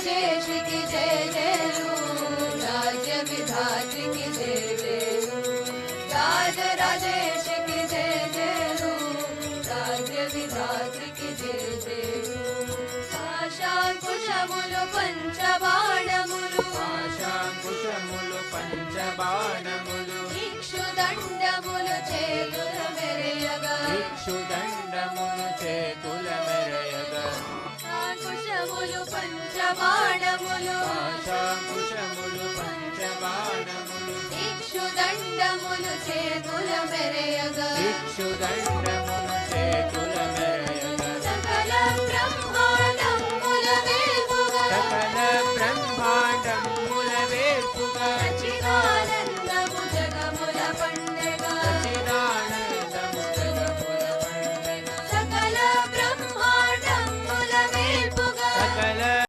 రాజేశికి జయ జయలు రాజ్య విధాత్రికి జయ జయలు రాజరాజేశికి జయ జయలు రాజ్య విధాత్రికి జయ జయలు ఆశాంకుశములు పంచబాణములు ఆశాంకుశములు పంచబాణములు ఇక్షుదండములు చేతుల మెరయగా ఇక్షుదండములు చేతుల మెరయగా ఆశాంకుశములు పంచబాణములు ఆశాంకుశములు పంచబాణములు ఇక్షుదండములు చేతుల మెరయగా ఇక్షుదండములు